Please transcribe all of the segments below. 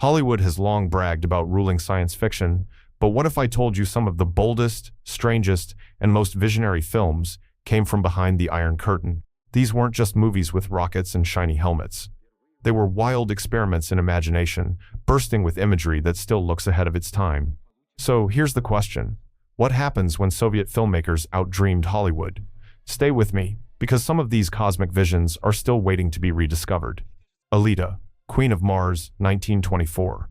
Hollywood has long bragged about ruling science fiction, but what if I told you some of the boldest, strangest, and most visionary films came from behind the Iron Curtain? These weren't just movies with rockets and shiny helmets. They were wild experiments in imagination, bursting with imagery that still looks ahead of its time. So here's the question. What happens when Soviet filmmakers outdreamed Hollywood? Stay with me, because some of these cosmic visions are still waiting to be rediscovered. Aelita, Queen of Mars, 1924.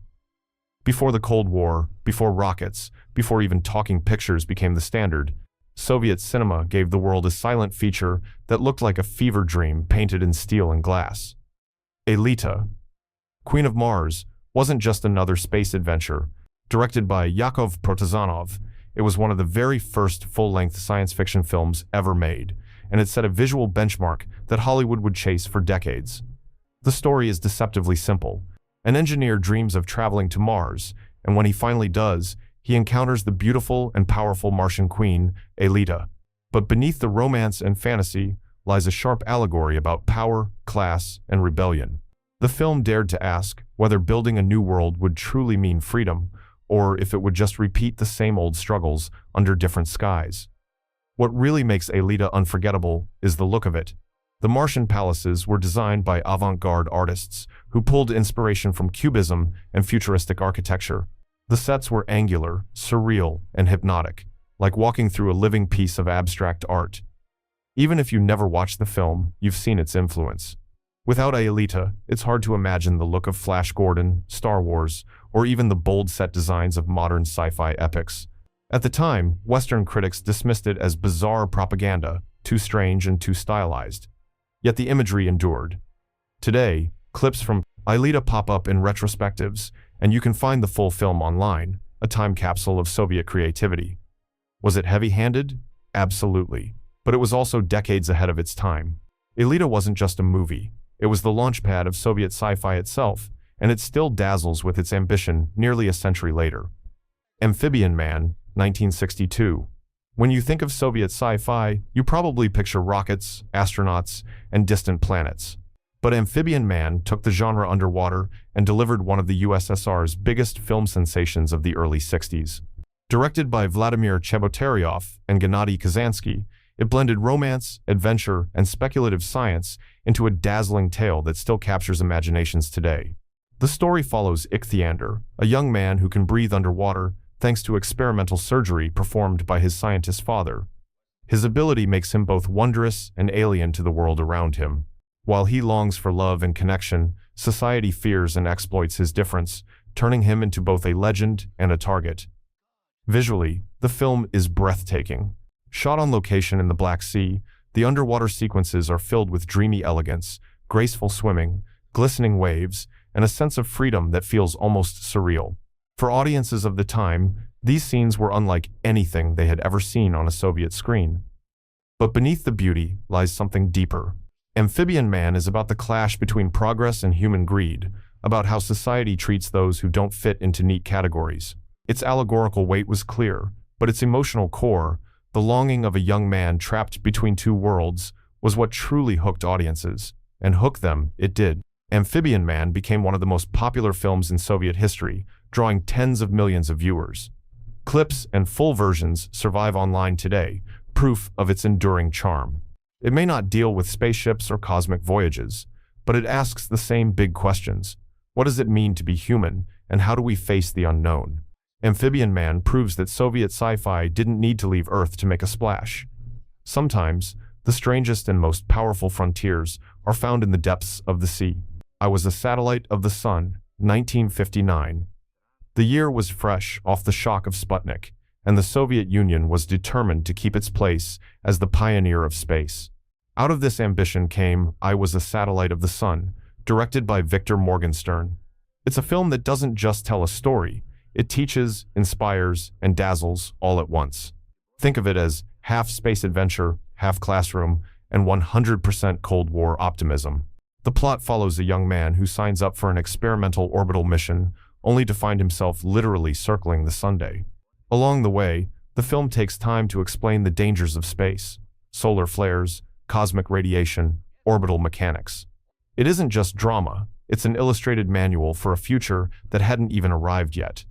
Before the Cold War, before rockets, before even talking pictures became the standard, Soviet cinema gave the world a silent feature that looked like a fever dream painted in steel and glass. Aelita, Queen of Mars, wasn't just another space adventure. Directed by Yakov Protazanov, it was one of the very first full-length science fiction films ever made, and it set a visual benchmark that Hollywood would chase for decades. The story is deceptively simple. An engineer dreams of traveling to Mars, and when he finally does, he encounters the beautiful and powerful Martian queen, Aelita. But beneath the romance and fantasy lies a sharp allegory about power, class, and rebellion. The film dared to ask whether building a new world would truly mean freedom, or if it would just repeat the same old struggles under different skies. What really makes Aelita unforgettable is the look of it. The Martian palaces were designed by avant-garde artists who pulled inspiration from Cubism and futuristic architecture. The sets were angular, surreal, and hypnotic, like walking through a living piece of abstract art. Even if you never watched the film, you've seen its influence. Without Aelita, it's hard to imagine the look of Flash Gordon, Star Wars, or even the bold set designs of modern sci-fi epics. At the time, Western critics dismissed it as bizarre propaganda, too strange and too stylized. Yet the imagery endured. Today, clips from Aelita pop up in retrospectives, and you can find the full film online, a time capsule of Soviet creativity. Was it heavy-handed? Absolutely. But it was also decades ahead of its time. Aelita wasn't just a movie. It was the launchpad of Soviet sci-fi itself, and it still dazzles with its ambition nearly a century later. Amphibian Man, 1962. When you think of Soviet sci-fi, you probably picture rockets, astronauts, and distant planets. But Amphibian Man took the genre underwater and delivered one of the USSR's biggest film sensations of the early 60s. Directed by Vladimir Chebotaryov and Gennady Kazansky, it blended romance, adventure, and speculative science into a dazzling tale that still captures imaginations today. The story follows Ichthyander, a young man who can breathe underwater thanks to experimental surgery performed by his scientist father. His ability makes him both wondrous and alien to the world around him. While he longs for love and connection, society fears and exploits his difference, turning him into both a legend and a target. Visually, the film is breathtaking. Shot on location in the Black Sea, the underwater sequences are filled with dreamy elegance, graceful swimming, glistening waves, and a sense of freedom that feels almost surreal. For audiences of the time, these scenes were unlike anything they had ever seen on a Soviet screen. But beneath the beauty lies something deeper. Amphibian Man is about the clash between progress and human greed, about how society treats those who don't fit into neat categories. Its allegorical weight was clear, but its emotional core, the longing of a young man trapped between two worlds, was what truly hooked audiences. And hook them, it did. Amphibian Man became one of the most popular films in Soviet history, drawing tens of millions of viewers. Clips and full versions survive online today, proof of its enduring charm. It may not deal with spaceships or cosmic voyages, but it asks the same big questions. What does it mean to be human, and how do we face the unknown? Amphibian Man proves that Soviet sci-fi didn't need to leave Earth to make a splash. Sometimes, the strangest and most powerful frontiers are found in the depths of the sea. I Was a Satellite of the Sun, 1959. The year was fresh off the shock of Sputnik, and the Soviet Union was determined to keep its place as the pioneer of space. Out of this ambition came I Was a Satellite of the Sun, directed by Victor Morgenstern. It's a film that doesn't just tell a story, it teaches, inspires, and dazzles all at once. Think of it as half space adventure, half classroom, and 100% Cold War optimism. The plot follows a young man who signs up for an experimental orbital mission, only to find himself literally circling the sunday. Along the way, the film takes time to explain the dangers of space, solar flares, cosmic radiation, orbital mechanics. It isn't just drama, It's an illustrated manual for a future that hadn't even arrived yet.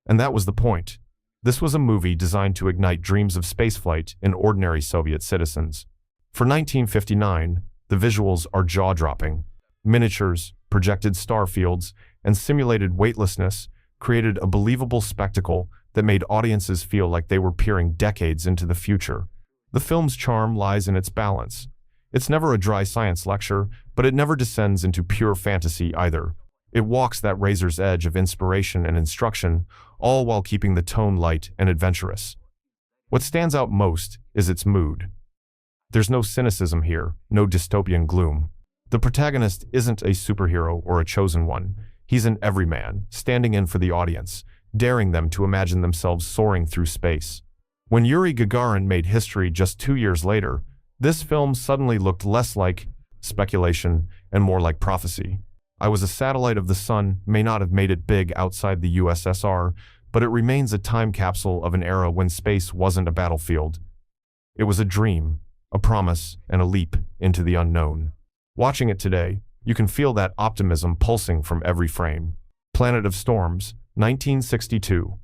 And that was the point. This was a movie designed to ignite dreams of spaceflight in ordinary Soviet citizens. For 1959, the visuals are jaw-dropping. Miniatures, projected star fields, and simulated weightlessness created a believable spectacle that made audiences feel like they were peering decades into the future. The film's charm lies in its balance. It's never a dry science lecture, but it never descends into pure fantasy either. It walks that razor's edge of inspiration and instruction, all while keeping the tone light and adventurous. What stands out most is its mood. There's no cynicism here, no dystopian gloom. The protagonist isn't a superhero or a chosen one. He's an everyman, standing in for the audience, daring them to imagine themselves soaring through space. When Yuri Gagarin made history just 2 years later, this film suddenly looked less like speculation and more like prophecy. I Was a Satellite of the Sun may not have made it big outside the USSR, but it remains a time capsule of an era when space wasn't a battlefield. It was a dream, a promise, and a leap into the unknown. Watching it today, you can feel that optimism pulsing from every frame. Planet of Storms, 1962.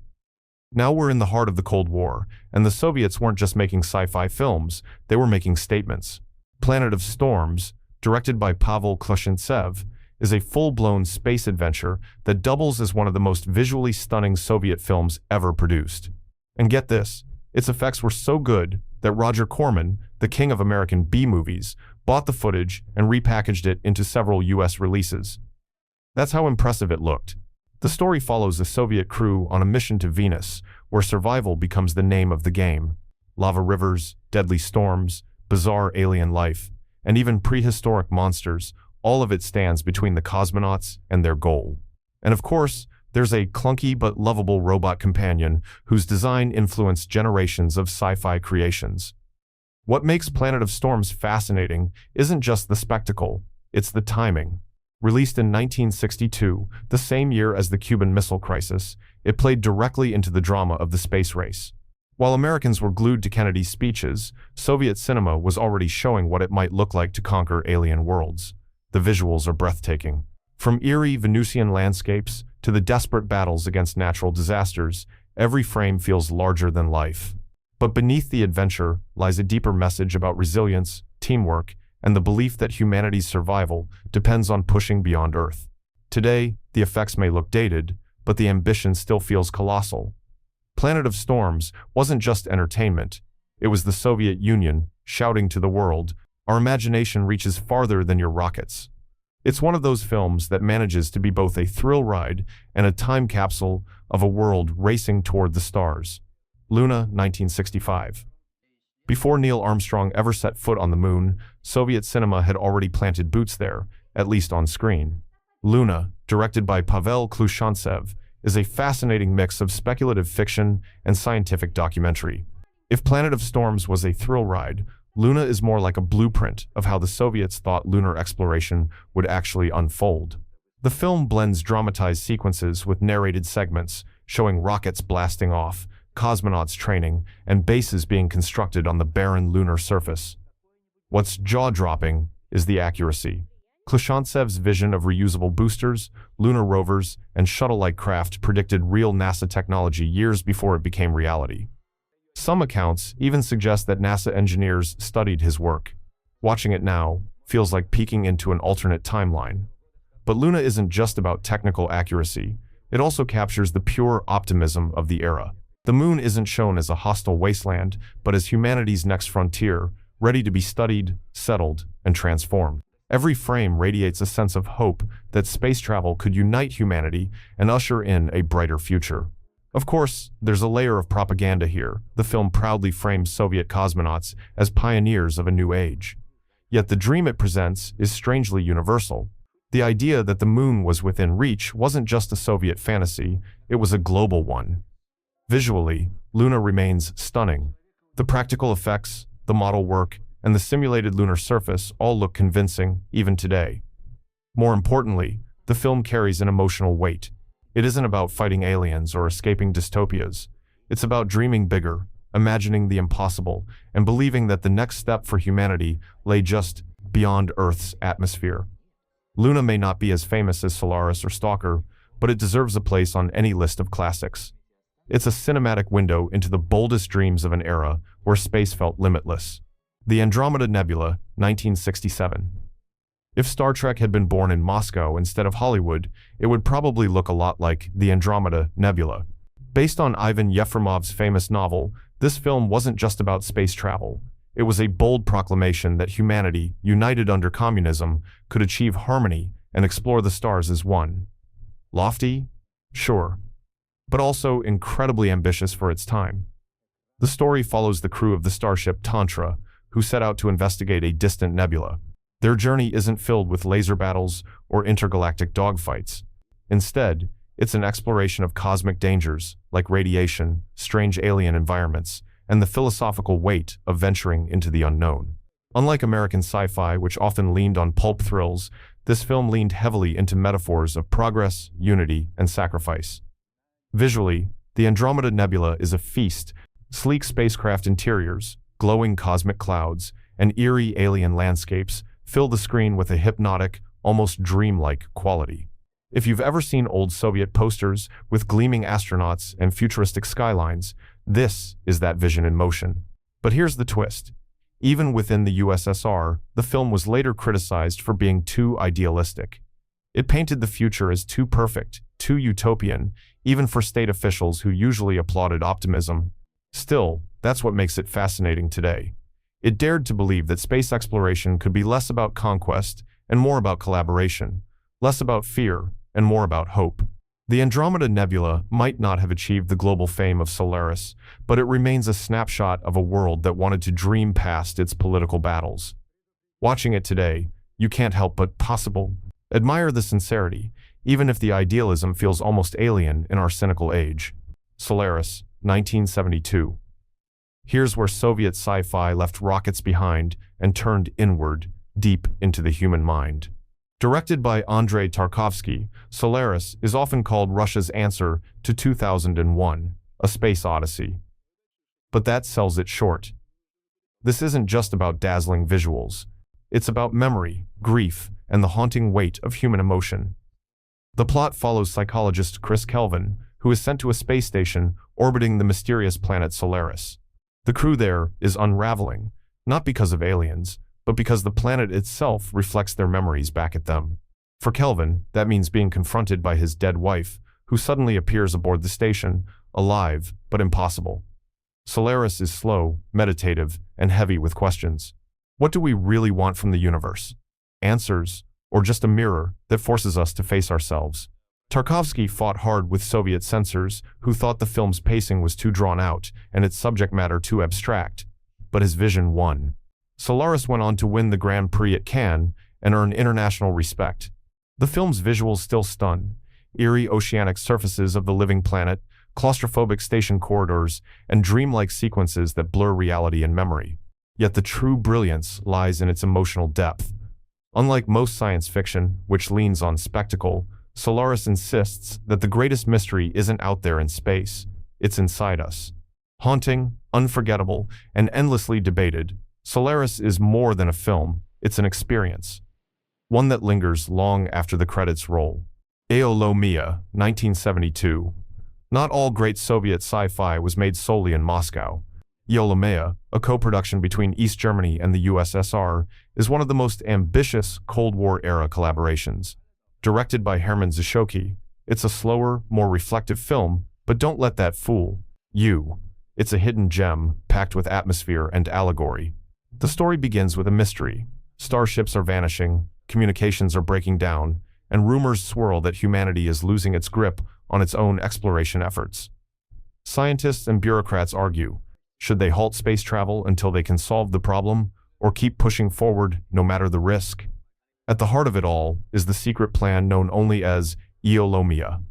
Now we're in the heart of the Cold War, and the Soviets weren't just making sci-fi films, they were making statements. Planet of Storms, directed by Pavel Klushintsev, is a full-blown space adventure that doubles as one of the most visually stunning Soviet films ever produced. And get this, its effects were so good that Roger Corman, the king of American B-movies, bought the footage and repackaged it into several US releases. That's how impressive it looked. The story follows a Soviet crew on a mission to Venus, where survival becomes the name of the game. Lava rivers, deadly storms, bizarre alien life, and even prehistoric monsters, all of it stands between the cosmonauts and their goal. And of course, there's a clunky but lovable robot companion whose design influenced generations of sci-fi creations. What makes Planet of Storms fascinating isn't just the spectacle, it's the timing. Released in 1962, the same year as the Cuban Missile Crisis, it played directly into the drama of the space race. While Americans were glued to Kennedy's speeches, Soviet cinema was already showing what it might look like to conquer alien worlds. The visuals are breathtaking. From eerie Venusian landscapes to the desperate battles against natural disasters, every frame feels larger than life. But beneath the adventure lies a deeper message about resilience, teamwork, and the belief that humanity's survival depends on pushing beyond Earth. Today, the effects may look dated, but the ambition still feels colossal. Planet of Storms wasn't just entertainment. It was the Soviet Union shouting to the world, "Our imagination reaches farther than your rockets." It's one of those films that manages to be both a thrill ride and a time capsule of a world racing toward the stars. Luna, 1965. Before Neil Armstrong ever set foot on the moon, Soviet cinema had already planted boots there, at least on screen. Luna, directed by Pavel Klushintsev, is a fascinating mix of speculative fiction and scientific documentary. If Planet of Storms was a thrill ride, Luna is more like a blueprint of how the Soviets thought lunar exploration would actually unfold. The film blends dramatized sequences with narrated segments, showing rockets blasting off, cosmonauts training, and bases being constructed on the barren lunar surface. What's jaw-dropping is the accuracy. Klushantsev's vision of reusable boosters, lunar rovers, and shuttle-like craft predicted real NASA technology years before it became reality. Some accounts even suggest that NASA engineers studied his work. Watching it now feels like peeking into an alternate timeline. But Luna isn't just about technical accuracy. It also captures the pure optimism of the era. The moon isn't shown as a hostile wasteland, but as humanity's next frontier, ready to be studied, settled, and transformed. Every frame radiates a sense of hope that space travel could unite humanity and usher in a brighter future. Of course, there's a layer of propaganda here. The film proudly frames Soviet cosmonauts as pioneers of a new age. Yet the dream it presents is strangely universal. The idea that the moon was within reach wasn't just a Soviet fantasy, it was a global one. Visually, Luna remains stunning. The practical effects, the model work, and the simulated lunar surface all look convincing, even today. More importantly, the film carries an emotional weight. It isn't about fighting aliens or escaping dystopias. It's about dreaming bigger, imagining the impossible, and believing that the next step for humanity lay just beyond Earth's atmosphere. Luna may not be as famous as Solaris or Stalker, but it deserves a place on any list of classics. It's a cinematic window into the boldest dreams of an era where space felt limitless. The Andromeda Nebula, 1967. If Star Trek had been born in Moscow instead of Hollywood, it would probably look a lot like the Andromeda Nebula. Based on Ivan Yefimov's famous novel, this film wasn't just about space travel. It was a bold proclamation that humanity, united under communism, could achieve harmony and explore the stars as one. Lofty? Sure. But also incredibly ambitious for its time. The story follows the crew of the starship Tantra, who set out to investigate a distant nebula. Their journey isn't filled with laser battles or intergalactic dogfights. Instead, it's an exploration of cosmic dangers, like radiation, strange alien environments, and the philosophical weight of venturing into the unknown. Unlike American sci-fi, which often leaned on pulp thrills, this film leaned heavily into metaphors of progress, unity, and sacrifice. Visually, the Andromeda Nebula is a feast. Sleek spacecraft interiors, glowing cosmic clouds, and eerie alien landscapes fill the screen with a hypnotic, almost dreamlike quality. If you've ever seen old Soviet posters with gleaming astronauts and futuristic skylines, this is that vision in motion. But here's the twist. Even within the USSR, the film was later criticized for being too idealistic. It painted the future as too perfect, too utopian, even for state officials who usually applauded optimism. Still, that's what makes it fascinating today. It dared to believe that space exploration could be less about conquest and more about collaboration, less about fear and more about hope. The Andromeda Nebula might not have achieved the global fame of Solaris, but it remains a snapshot of a world that wanted to dream past its political battles. Watching it today, you can't help but admire the sincerity, even if the idealism feels almost alien in our cynical age. Solaris, 1972. Here's where Soviet sci-fi left rockets behind and turned inward, deep into the human mind. Directed by Andrei Tarkovsky, Solaris is often called Russia's answer to 2001, A Space Odyssey. But that sells it short. This isn't just about dazzling visuals. It's about memory, grief, and the haunting weight of human emotion. The plot follows psychologist Chris Kelvin, who is sent to a space station orbiting the mysterious planet Solaris. The crew there is unraveling, not because of aliens, but because the planet itself reflects their memories back at them. For Kelvin, that means being confronted by his dead wife, who suddenly appears aboard the station, alive but impossible. Solaris is slow, meditative, and heavy with questions. What do we really want from the universe? Answers, or just a mirror that forces us to face ourselves? Tarkovsky fought hard with Soviet censors who thought the film's pacing was too drawn out and its subject matter too abstract, but his vision won. Solaris went on to win the Grand Prix at Cannes and earn international respect. The film's visuals still stun: eerie oceanic surfaces of the living planet, claustrophobic station corridors, and dreamlike sequences that blur reality and memory. Yet the true brilliance lies in its emotional depth. Unlike most science fiction, which leans on spectacle, Solaris insists that the greatest mystery isn't out there in space, it's inside us. Haunting, unforgettable, and endlessly debated, Solaris is more than a film, it's an experience. One that lingers long after the credits roll. Eolomia, 1972. Not all great Soviet sci-fi was made solely in Moscow. Eolomia, a co-production between East Germany and the USSR, is one of the most ambitious Cold War-era collaborations. Directed by Herman Zashoki, it's a slower, more reflective film, but don't let that fool you. It's a hidden gem, packed with atmosphere and allegory. The story begins with a mystery. Starships are vanishing, communications are breaking down, and rumors swirl that humanity is losing its grip on its own exploration efforts. Scientists and bureaucrats argue, should they halt space travel until they can solve the problem, or keep pushing forward no matter the risk? At the heart of it all is the secret plan known only as Eolomia.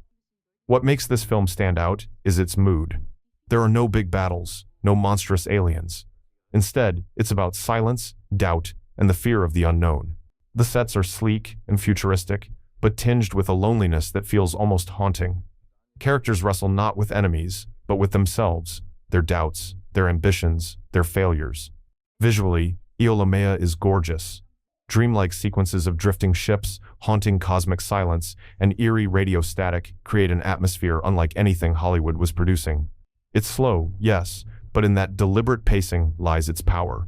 What makes this film stand out is its mood. There are no big battles, no monstrous aliens. Instead, it's about silence, doubt, and the fear of the unknown. The sets are sleek and futuristic, but tinged with a loneliness that feels almost haunting. Characters wrestle not with enemies, but with themselves, their doubts, their ambitions, their failures. Visually, Eolomia is gorgeous. Dreamlike sequences of drifting ships, haunting cosmic silence, and eerie radio static create an atmosphere unlike anything Hollywood was producing. It's slow, yes, but in that deliberate pacing lies its power.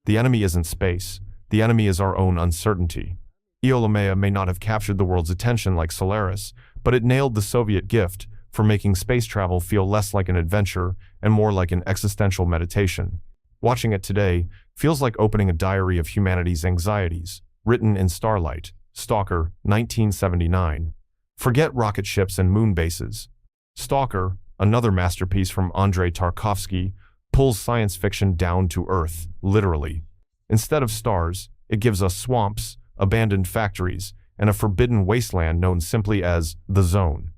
The enemy isn't space. The enemy is our own uncertainty. Eolomia may not have captured the world's attention like Solaris, but it nailed the Soviet gift for making space travel feel less like an adventure and more like an existential meditation. Watching it today feels like opening a diary of humanity's anxieties, written in starlight. Stalker, 1979. Forget rocket ships and moon bases. Stalker, another masterpiece from Andrei Tarkovsky, pulls science fiction down to earth, literally. Instead of stars, it gives us swamps, abandoned factories, and a forbidden wasteland known simply as the Zone.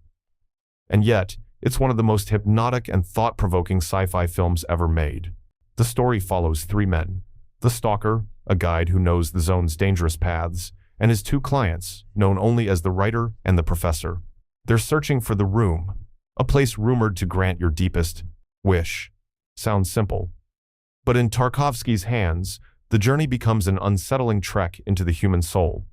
And yet, it's one of the most hypnotic and thought-provoking sci-fi films ever made. The story follows three men: the Stalker, a guide who knows the Zone's dangerous paths, and his two clients, known only as the Writer and the Professor. They're searching for the Room, a place rumored to grant your deepest wish. Sounds simple. But in Tarkovsky's hands, the journey becomes an unsettling trek into the human soul.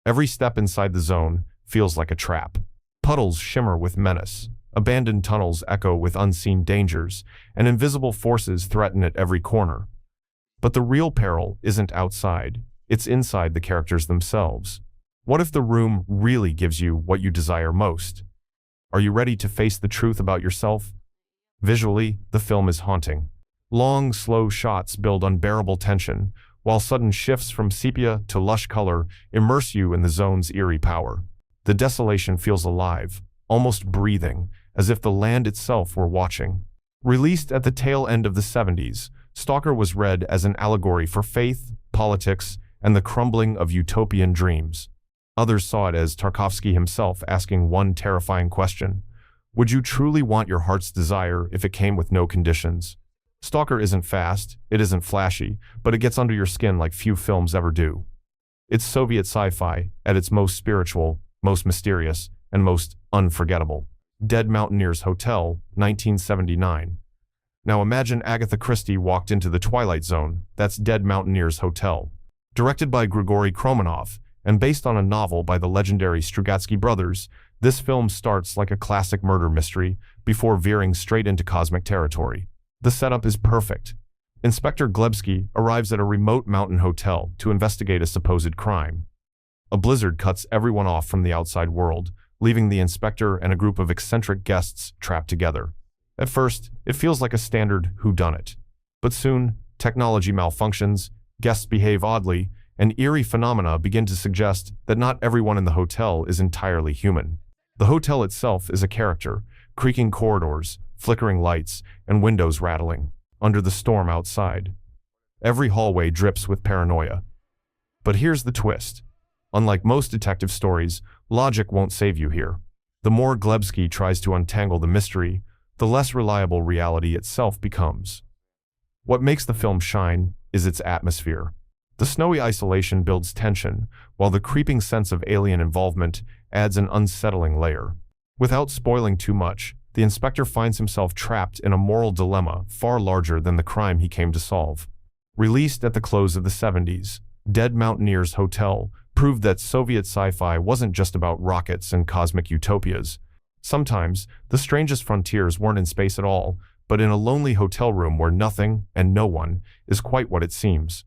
Every step inside the Zone feels like a trap. Puddles shimmer with menace, abandoned tunnels echo with unseen dangers, and invisible forces threaten at every corner. But the real peril isn't outside, it's inside the characters themselves. What if the Room really gives you what you desire most? Are you ready to face the truth about yourself? Visually, the film is haunting. Long, slow shots build unbearable tension, while sudden shifts from sepia to lush color immerse you in the Zone's eerie power. The desolation feels alive, almost breathing, as if the land itself were watching. Released at the tail end of the 70s, Stalker was read as an allegory for faith, politics, and the crumbling of utopian dreams. Others saw it as Tarkovsky himself asking one terrifying question: would you truly want your heart's desire if it came with no conditions? Stalker isn't fast, it isn't flashy, but it gets under your skin like few films ever do. It's Soviet sci-fi at its most spiritual, most mysterious, and most unforgettable. Dead Mountaineers Hotel, 1979. Now imagine Agatha Christie walked into the Twilight Zone. That's Dead Mountaineers Hotel. Directed by Grigory Kromenov and based on a novel by the legendary Strugatsky brothers, this film starts like a classic murder mystery before veering straight into cosmic territory. The setup is perfect. Inspector Glebsky arrives at a remote mountain hotel to investigate a supposed crime. A blizzard cuts everyone off from the outside world, leaving the inspector and a group of eccentric guests trapped together. At first, it feels like a standard whodunit. But soon, technology malfunctions, guests behave oddly, and eerie phenomena begin to suggest that not everyone in the hotel is entirely human. The hotel itself is a character: creaking corridors, flickering lights, and windows rattling under the storm outside. Every hallway drips with paranoia. But here's the twist. Unlike most detective stories, logic won't save you here. The more Glebsky tries to untangle the mystery, the less reliable reality itself becomes. What makes the film shine is its atmosphere. The snowy isolation builds tension, while the creeping sense of alien involvement adds an unsettling layer. Without spoiling too much, the inspector finds himself trapped in a moral dilemma far larger than the crime he came to solve. Released at the close of the 70s, Dead Mountaineers Hotel proved that Soviet sci-fi wasn't just about rockets and cosmic utopias. Sometimes, the strangest frontiers weren't in space at all, but in a lonely hotel room where nothing and no one is quite what it seems.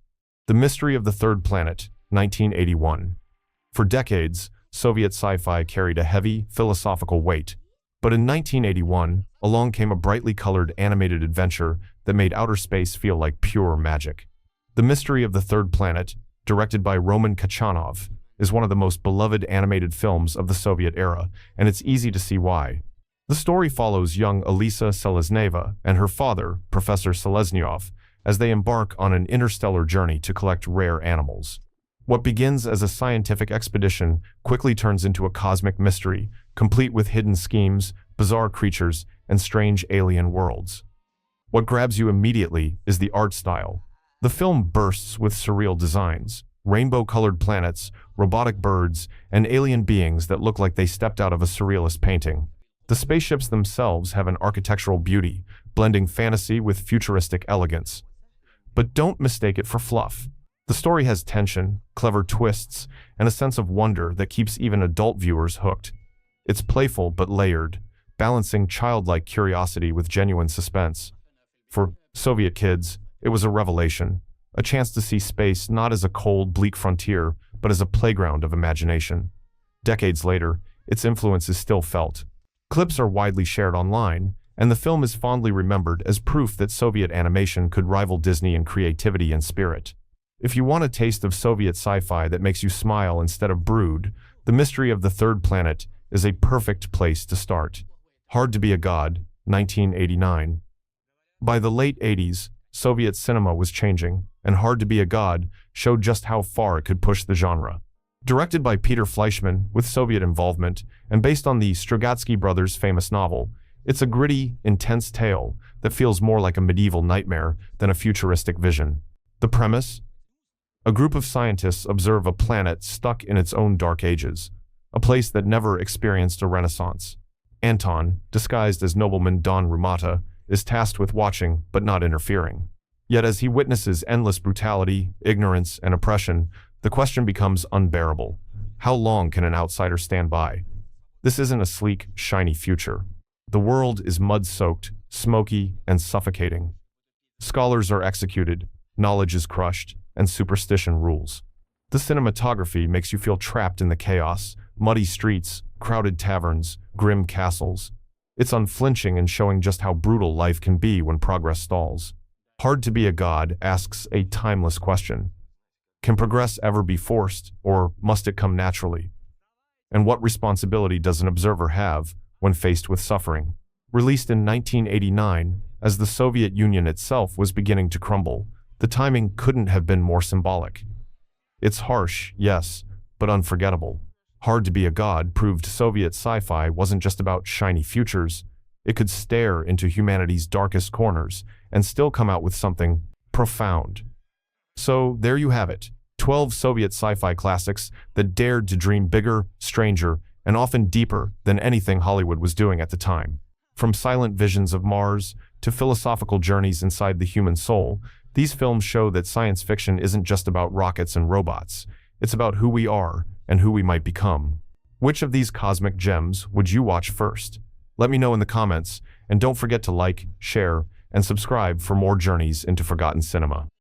The Mystery of the Third Planet, 1981. For decades, Soviet sci-fi carried a heavy, philosophical weight. But in 1981, along came a brightly colored animated adventure that made outer space feel like pure magic. The Mystery of the Third Planet, directed by Roman Kachanov, is one of the most beloved animated films of the Soviet era, and it's easy to see why. The story follows young Aelita Selezneva and her father, Professor Seleznyov, as they embark on an interstellar journey to collect rare animals. What begins as a scientific expedition quickly turns into a cosmic mystery, complete with hidden schemes, bizarre creatures, and strange alien worlds. What grabs you immediately is the art style. The film bursts with surreal designs, rainbow-colored planets, robotic birds, and alien beings that look like they stepped out of a surrealist painting. The spaceships themselves have an architectural beauty, blending fantasy with futuristic elegance. But don't mistake it for fluff. The story has tension, clever twists, and a sense of wonder that keeps even adult viewers hooked. It's playful but layered, balancing childlike curiosity with genuine suspense. For Soviet kids, it was a revelation, a chance to see space not as a cold, bleak frontier, but as a playground of imagination. Decades later, its influence is still felt. Clips are widely shared online, and the film is fondly remembered as proof that Soviet animation could rival Disney in creativity and spirit. If you want a taste of Soviet sci-fi that makes you smile instead of brood, The Mystery of the Third Planet is a perfect place to start. Hard to Be a God, 1989. By the late 80s, Soviet cinema was changing, and Hard to Be a God showed just how far it could push the genre. Directed by Peter Fleischman, with Soviet involvement, and based on the Strugatsky brothers' famous novel, it's a gritty, intense tale that feels more like a medieval nightmare than a futuristic vision. The premise? A group of scientists observe a planet stuck in its own dark ages, a place that never experienced a renaissance. Anton, disguised as nobleman Don Rumata, is tasked with watching but not interfering. Yet as he witnesses endless brutality, ignorance, and oppression, the question becomes unbearable. How long can an outsider stand by? This isn't a sleek, shiny future. The world is mud-soaked, smoky, and suffocating. Scholars are executed, knowledge is crushed, and superstition rules. The cinematography makes you feel trapped in the chaos, muddy streets, crowded taverns, grim castles. It's unflinching in showing just how brutal life can be when progress stalls. Hard to Be a God asks a timeless question. Can progress ever be forced, or must it come naturally? And what responsibility does an observer have when faced with suffering? Released in 1989, as the Soviet Union itself was beginning to crumble, the timing couldn't have been more symbolic. It's harsh, yes, but unforgettable. Hard to Be a God proved Soviet sci-fi wasn't just about shiny futures. It could stare into humanity's darkest corners and still come out with something profound. So there you have it, 12 Soviet sci-fi classics that dared to dream bigger, stranger, and often deeper than anything Hollywood was doing at the time. From silent visions of Mars to philosophical journeys inside the human soul, these films show that science fiction isn't just about rockets and robots. It's about who we are and who we might become. Which of these cosmic gems would you watch first? Let me know in the comments, and don't forget to like, share, and subscribe for more journeys into forgotten cinema.